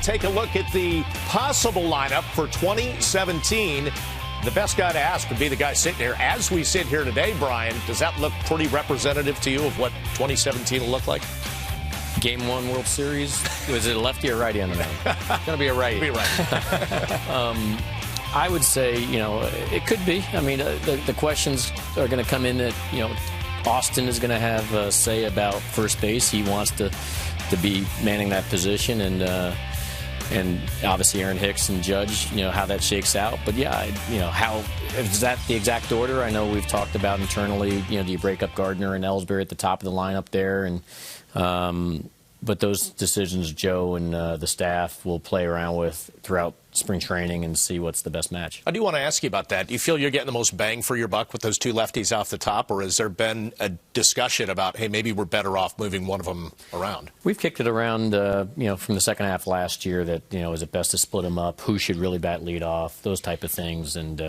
Take a look at the possible lineup for 2017. The best guy to ask would be the guy sitting here. As we sit here today, Brian, does that look pretty representative to you of what 2017 will look like? Game 1 World Series. Was it a lefty or righty on the mound? It's going to be a righty. I would say, it could be. I mean, the questions are going to come in that, Austin is going to have a say about first base. He wants to be manning that position, and obviously Aaron Hicks and Judge, how that shakes out. But yeah, how is that the exact order? I know we've talked about internally. Do you break up Gardner and Ellsbury at the top of the lineup there? And but those decisions, Joe and the staff will play around with throughout spring training and see what's the best match. I do want to ask you about that. Do you feel you're getting the most bang for your buck with those two lefties off the top, or has there been a discussion about, hey, maybe we're better off moving one of them around? We've kicked it around, from the second half last year that, is it best to split them up? Who should really bat lead off? Those type of things, and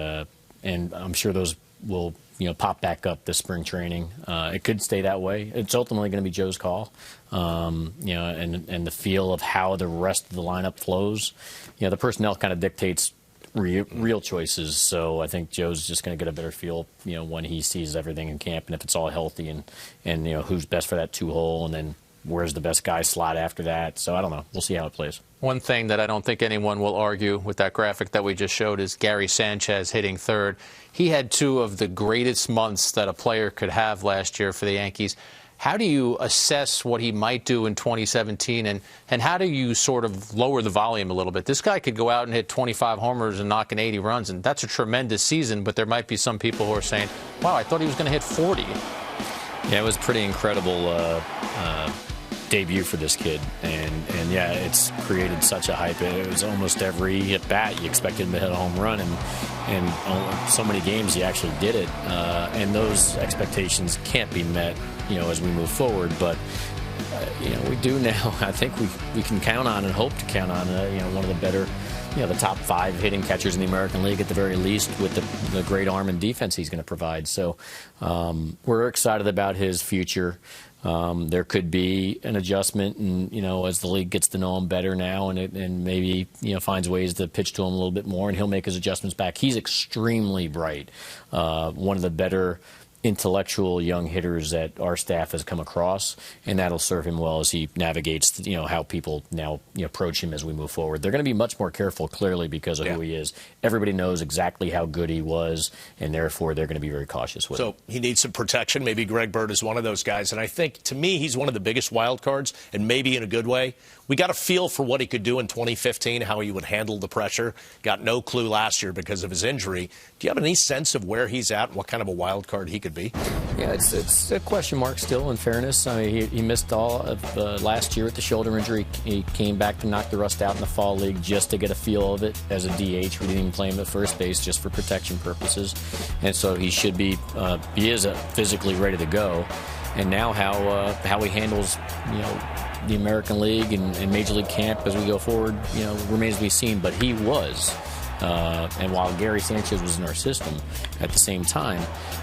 I'm sure those will pop back up this spring training. It could stay that way. It's ultimately going to be Joe's call, and the feel of how the rest of the lineup flows. The personnel kind of dictates real choices. So I think Joe's just going to get a better feel, when he sees everything in camp and if it's all healthy and who's best for that 2-hole, and then where's the best guy slot after that. So I don't know. We'll see how it plays. One thing that I don't think anyone will argue with that graphic that we just showed is Gary Sanchez hitting third. He had two of the greatest months that a player could have last year for the Yankees. How do you assess what he might do in 2017, and how do you sort of lower the volume a little bit? This guy could go out and hit 25 homers and knock in 80 runs, and that's a tremendous season, but there might be some people who are saying, wow, I thought he was going to hit 40. Yeah, it was pretty incredible debut for this kid, and yeah, it's created such a hype. It was almost every at bat you expected him to hit a home run, and so many games he actually did it, and those expectations can't be met, as we move forward. But we do now. I think we can count on and hope to count on one of the better, the top 5 hitting catchers in the American League at the very least, with the great arm and defense he's going to provide. So we're excited about his future. There could be an adjustment, and as the league gets to know him better now, and maybe finds ways to pitch to him a little bit more, and he'll make his adjustments back. He's extremely bright, one of the better intellectual young hitters that our staff has come across, and that'll serve him well as he navigates how people now approach him as we move forward. They're going to be much more careful, clearly, because of who he is. Everybody knows exactly how good he was, and therefore they're going to be very cautious with him. So he needs some protection. Maybe Greg Bird is one of those guys, and I think, to me, he's one of the biggest wild cards, and maybe in a good way. We got a feel for what he could do in 2015, how he would handle the pressure. Got no clue last year because of his injury. Do you have any sense of where he's at and what kind of a wild card he could be? Yeah, it's a question mark still, in fairness. I mean, he missed all of last year with the shoulder injury. He came back to knock the rust out in the fall league just to get a feel of it as a DH. We didn't even play him at first base just for protection purposes. And so he should be, he is physically ready to go. And now how he handles, the American League and Major League camp as we go forward, remains to be seen. But he was. And while Gary Sanchez was in our system, at the same time,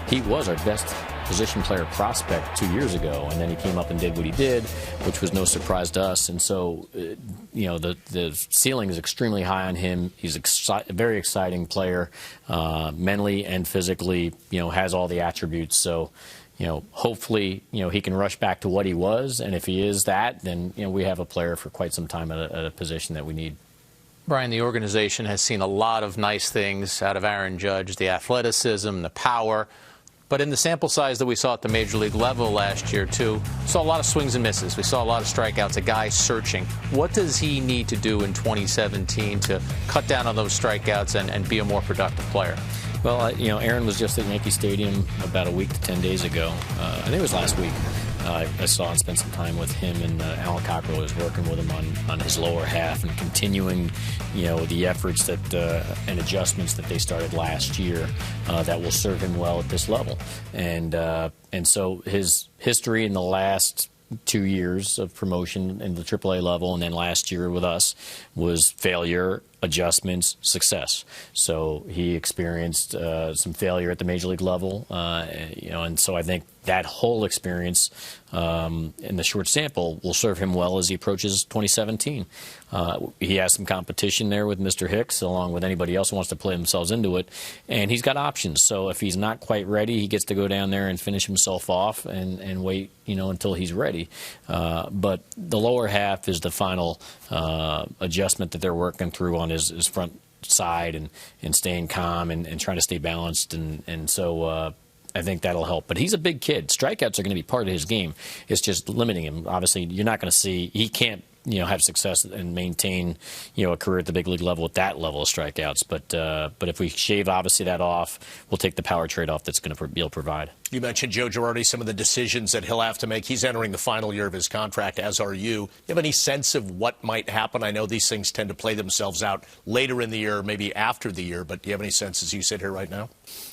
he was our best position player prospect 2 years ago. And then he came up and did what he did, which was no surprise to us. And so, the ceiling is extremely high on him. He's a very exciting player, mentally and physically, has all the attributes. So, hopefully, he can rush back to what he was. And if he is that, then, we have a player for quite some time at a position that we need. Brian, the organization has seen a lot of nice things out of Aaron Judge, the athleticism, the power. But in the sample size that we saw at the Major League level last year, too, we saw a lot of swings and misses. We saw a lot of strikeouts, a guy searching. What does he need to do in 2017 to cut down on those strikeouts and be a more productive player? Well, Aaron was just at Yankee Stadium about a week to 10 days ago. I think it was last week. I saw and spent some time with him, and Alan Cockrell was working with him on his lower half and continuing, the efforts that and adjustments that they started last year that will serve him well at this level. And so his history in the last 2 years of promotion in the AAA level, and then last year with us, was failure adjustments, success. So he experienced some failure at the major league level, and so I think that whole experience in the short sample will serve him well as he approaches 2017. He has some competition there with Mr. Hicks, along with anybody else who wants to play themselves into it, and he's got options. So if he's not quite ready, he gets to go down there and finish himself off and wait, until he's ready. But the lower half is the final adjustment that they're working through on his front side and staying calm and trying to stay balanced, and so I think that'll help. But he's a big kid. Strikeouts are going to be part of his game. It's just limiting him. Obviously, you're not going to see – he can't, have success and maintain, a career at the big league level with that level of strikeouts. But if we shave, obviously, that off, we'll take the power trade-off that's going to be able to provide. You mentioned Joe Girardi, some of the decisions that he'll have to make. He's entering the final year of his contract, as are you. Do you have any sense of what might happen? I know these things tend to play themselves out later in the year, maybe after the year, but do you have any sense as you sit here right now?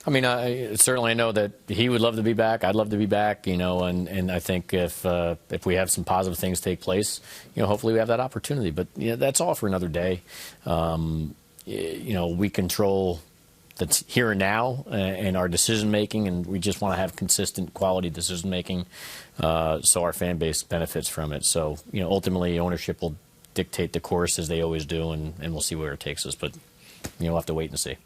I mean, I certainly know that he would love to be back. I'd love to be back, and I think if we have some positive things take place, hopefully we have that opportunity. But that's all for another day. We control that's here and now and our decision making, and we just want to have consistent quality decision making, so our fan base benefits from it. So ultimately ownership will dictate the course as they always do, and we'll see where it takes us. But we'll have to wait and see.